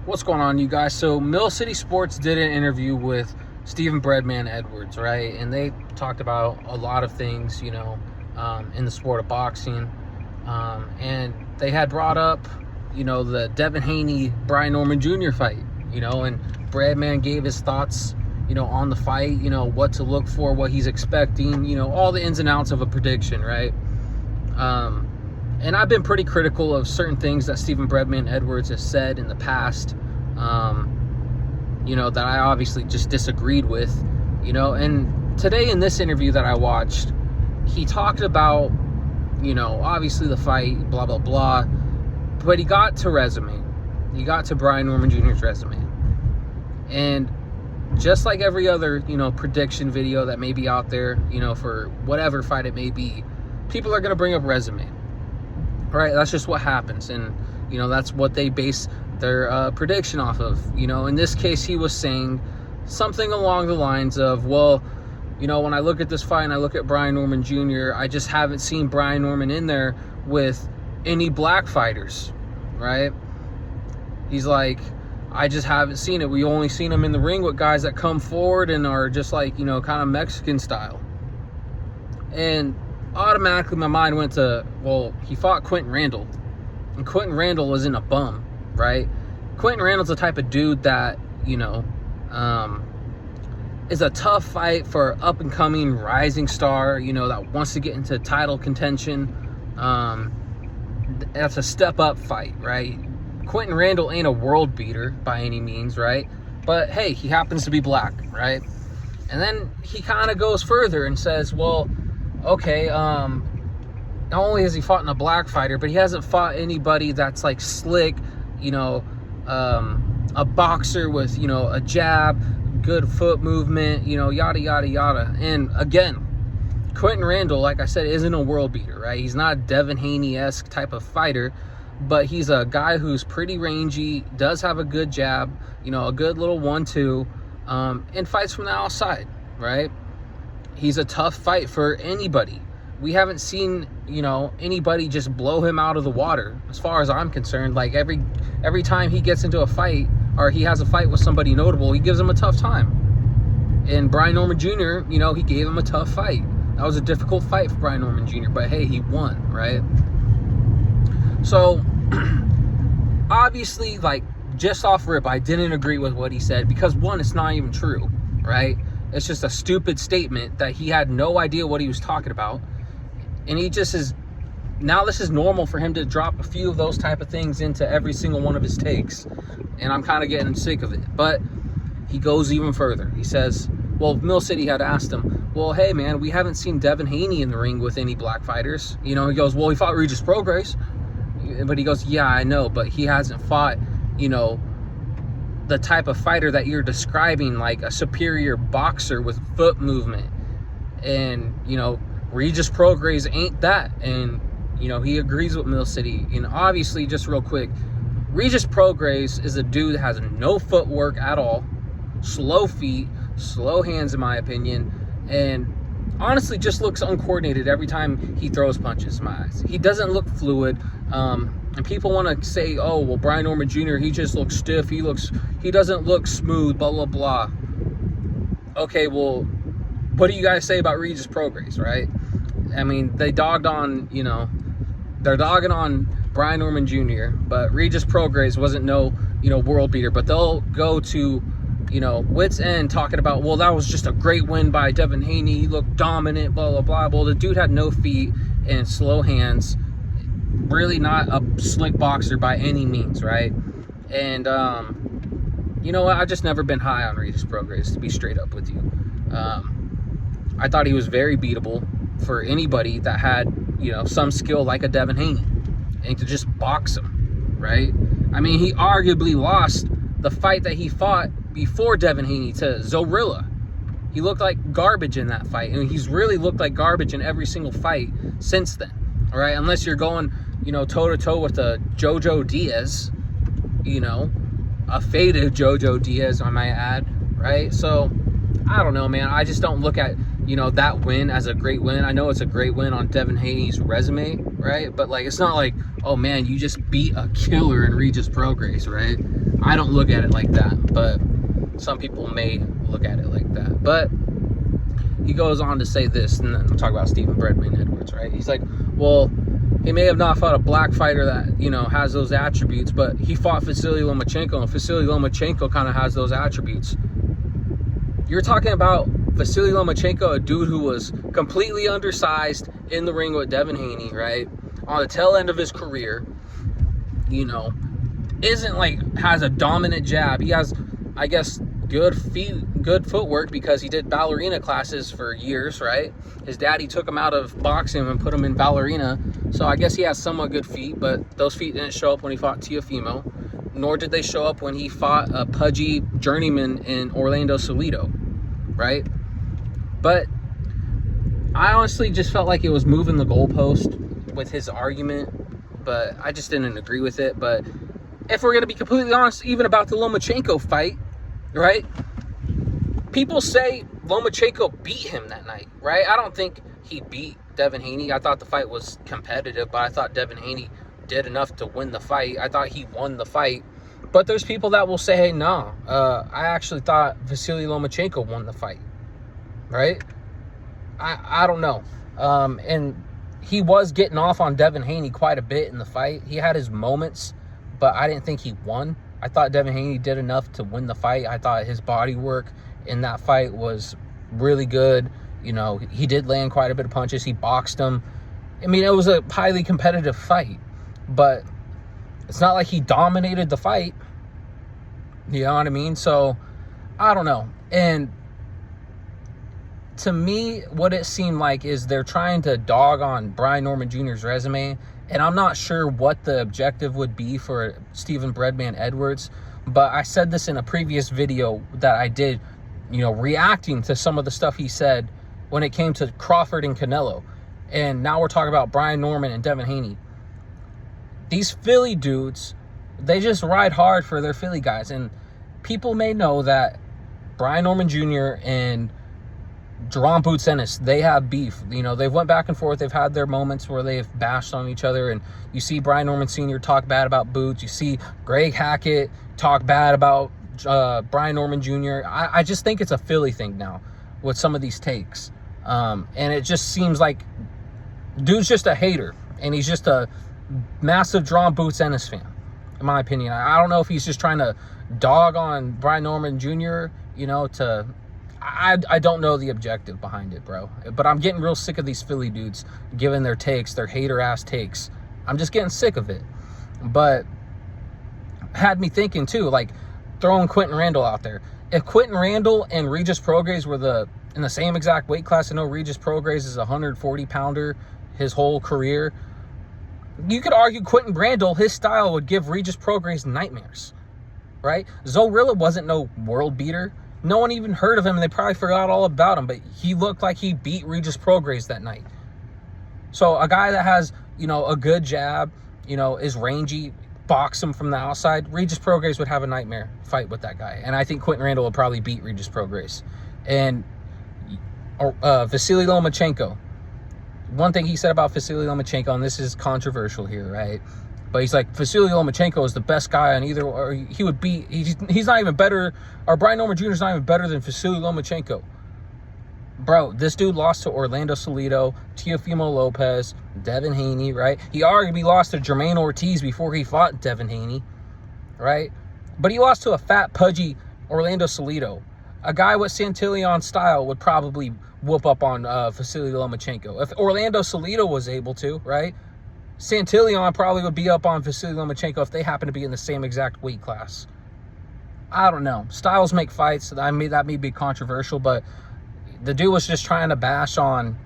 What's going on, you guys? So Mill City Sports did an interview with Stephen Breadman Edwards, right? And they talked about a lot of things, in the sport of boxing. And they had brought up, the Devin Haney, Brian Norman Jr. fight, and Breadman gave his thoughts, on the fight, what to look for, what he's expecting, all the ins and outs of a prediction, right? And I've been pretty critical of certain things that Stephen Breadman Edwards has said in the past, that I obviously just disagreed with, and today in this interview that I watched, he talked about, obviously the fight, blah, blah, blah, but he got to resume. He got to Brian Norman Jr.'s resume. And just like every other, prediction video that may be out there, for whatever fight it may be, people are going to bring up resume. Right, that's just what happens, and that's what they base their prediction off of. In this case, he was saying something along the lines of, well, when I look at this fight and I look at Brian Norman Jr., I just haven't seen Brian Norman in there with any black fighters, right? He's like, I just haven't seen it. We only seen him in the ring with guys that come forward and are just like, kind of Mexican style. And automatically my mind went to, well, he fought Quentin Randall, and Quentin Randall wasn't a bum, right? Quentin Randall's the type of dude that, is a tough fight for up and coming rising star, that wants to get into title contention. That's a step up fight, right? Quentin Randall ain't a world beater by any means, right? But hey, he happens to be black, right? And then he kind of goes further and says, well, okay, not only has he fought in a black fighter, but he hasn't fought anybody that's like slick, a boxer with, a jab, good foot movement, yada, yada, yada. And again, Quentin Randall, like I said, isn't a world beater, right? He's not Devin Haney-esque type of fighter, but he's a guy who's pretty rangy, does have a good jab, a good little 1-2, and fights from the outside, right? He's a tough fight for anybody. We haven't seen, anybody just blow him out of the water, as far as I'm concerned. Like every time he gets into a fight, or he has a fight with somebody notable, he gives him a tough time. And Brian Norman Jr., he gave him a tough fight. That was a difficult fight for Brian Norman Jr., but hey, he won, right? So, obviously, like, just off rip, I didn't agree with what he said, because one, it's not even true, right? It's just a stupid statement that he had no idea what he was talking about. And he just is, now this is normal for him to drop a few of those type of things into every single one of his takes. And I'm kind of getting sick of it. But he goes even further. He says, well, Mill City had asked him, well, hey, man, we haven't seen Devin Haney in the ring with any black fighters. He goes, well, he fought Regis Prograis. But he goes, yeah, I know, but he hasn't fought, the type of fighter that you're describing, like a superior boxer with foot movement. And, Regis Prograis ain't that. And, he agrees with Mill City. And obviously, just real quick, Regis Prograis is a dude that has no footwork at all, slow feet, slow hands in my opinion, and honestly just looks uncoordinated every time he throws punches in my eyes. He doesn't look fluid. And people want to say, oh, well, Brian Norman Jr., he just looks stiff. He doesn't look smooth, blah, blah, blah. Okay, well, what do you guys say about Regis Prograis, right? I mean, they dogged on, they're dogging on Brian Norman Jr., but Regis Prograis wasn't no, world beater. But they'll go to, wit's end talking about, well, that was just a great win by Devin Haney. He looked dominant, blah, blah, blah. Well, the dude had no feet and slow hands. Really not a slick boxer by any means, right? And you know what? I've just never been high on Regis Prograis, to be straight up with you. I thought he was very beatable for anybody that had, some skill like a Devin Haney, and to just box him, right? I mean, he arguably lost the fight that he fought before Devin Haney to Zorilla. He looked like garbage in that fight, and he's really looked like garbage in every single fight since then. All right, unless you're going, toe-to-toe with a Jojo Diaz, a faded Jojo Diaz, I might add, right? So, I don't know, man. I just don't look at, that win as a great win. I know it's a great win on Devin Haney's resume, right? But, like, it's not like, oh man, you just beat a killer in Regis Prograis, right? I don't look at it like that, but some people may look at it like that. But he goes on to say this, and I'm talking about Stephen Breadman Edwards, right? He's like, well, he may have not fought a black fighter that, you know, has those attributes, but he fought Vasily Lomachenko, and Vasily Lomachenko kind of has those attributes. You're talking about Vasily Lomachenko, a dude who was completely undersized in the ring with Devin Haney, right? On the tail end of his career, you know, isn't like, has a dominant jab. He has, I guess, good footwork because he did ballerina classes for years, right? His daddy took him out of boxing and put him in ballerina, so I guess he has somewhat good feet, but those feet didn't show up when he fought Teofimo, nor did they show up when he fought a pudgy journeyman in Orlando Salido, right? But I honestly just felt like it was moving the goalpost with his argument, but I just didn't agree with it. But if we're going to be completely honest, even about the Lomachenko fight, right? People say Lomachenko beat him that night, right? I don't think he beat Devin Haney. I thought the fight was competitive, but I thought Devin Haney did enough to win the fight. I thought he won the fight. But there's people that will say, hey, no, I actually thought Vasily Lomachenko won the fight, right? I don't know. And he was getting off on Devin Haney quite a bit in the fight. He had his moments, but I didn't think he won. I thought Devin Haney did enough to win the fight. I thought his body work in that fight was really good. You know, he did land quite a bit of punches. He boxed him. I mean, it was a highly competitive fight, but it's not like he dominated the fight. You know what I mean? So, I don't know. And to me, what it seemed like is they're trying to dog on Brian Norman Jr.'s resume, and I'm not sure what the objective would be for Stephen Breadman Edwards, but I said this in a previous video that I did, you know, reacting to some of the stuff he said when it came to Crawford and Canelo. And now we're talking about Brian Norman and Devin Haney. These Philly dudes, they just ride hard for their Philly guys. And people may know that Brian Norman Jr. and Jerome Boots Ennis, they have beef. You know, they've went back and forth. They've had their moments where they've bashed on each other. And you see Brian Norman Sr. talk bad about Boots. You see Greg Hackett talk bad about Brian Norman Jr. I just think it's a Philly thing now with some of these takes. And it just seems like dude's just a hater. And he's just a massive Jerome Boots Ennis fan, in my opinion. I don't know if he's just trying to dog on Brian Norman Jr., you know, to... I don't know the objective behind it, bro. But I'm getting real sick of these Philly dudes giving their takes, their hater-ass takes. I'm just getting sick of it. But had me thinking, too, like, throwing Quentin Randall out there. If Quentin Randall and Regis Prograis were in the same exact weight class, I know Regis Prograis is a 140-pounder his whole career. You could argue Quentin Randall, his style would give Regis Prograis nightmares, right? Zorilla wasn't no world beater. No one even heard of him, and they probably forgot all about him, but he looked like he beat Regis Prograis that night. So a guy that has, you know, a good jab, you know, is rangy, box him from the outside, Regis Prograis would have a nightmare fight with that guy. And I think Quentin Randall would probably beat Regis Prograis. And Vasily Lomachenko, one thing he said about Vasily Lomachenko, and this is controversial here, right? But he's like, Vasily Lomachenko is the best guy on either, or he would be, he's not even better, or Brian Norman Jr. is not even better than Vasily Lomachenko. Bro, this dude lost to Orlando Salido, Teofimo Lopez, Devin Haney, right? He arguably lost to Jermaine Ortiz before he fought Devin Haney, right? But he lost to a fat, pudgy Orlando Salido. A guy with Santillan style would probably whoop up on Vasily Lomachenko. If Orlando Salido was able to, right? Santillan probably would be up on Vasily Lomachenko if they happen to be in the same exact weight class. I don't know. Styles make fights. That may be controversial, but the dude was just trying to bash on,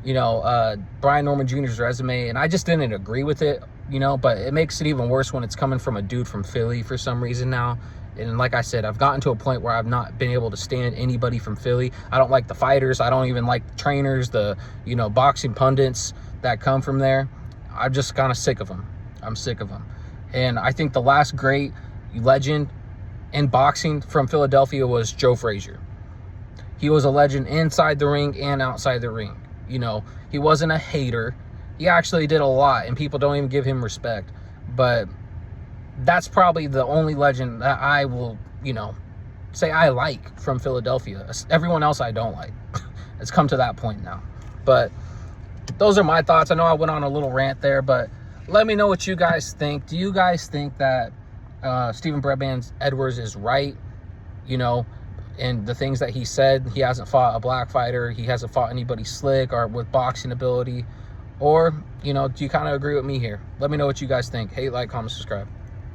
you know, Brian Norman Jr.'s resume, and I just didn't agree with it, you know, but it makes it even worse when it's coming from a dude from Philly for some reason now. And like I said, I've gotten to a point where I've not been able to stand anybody from Philly. I don't like the fighters. I don't even like the trainers, the, you know, boxing pundits that come from there. I'm just kind of sick of them. I'm sick of them. And I think the last great legend in boxing from Philadelphia was Joe Frazier. He was a legend inside the ring and outside the ring. You know, he wasn't a hater. He actually did a lot, and people don't even give him respect. But that's probably the only legend that I will, say I like from Philadelphia. Everyone else I don't like. It's come to that point now. But those are my thoughts. I know I went on a little rant there, but let me know what you guys think. Do you guys think that Stephen Breadman Edwards is right? And the things that he said, he hasn't fought a black fighter, he hasn't fought anybody slick or with boxing ability, or do you kind of agree with me here? Let me know what you guys think. Hate, like, comment, subscribe.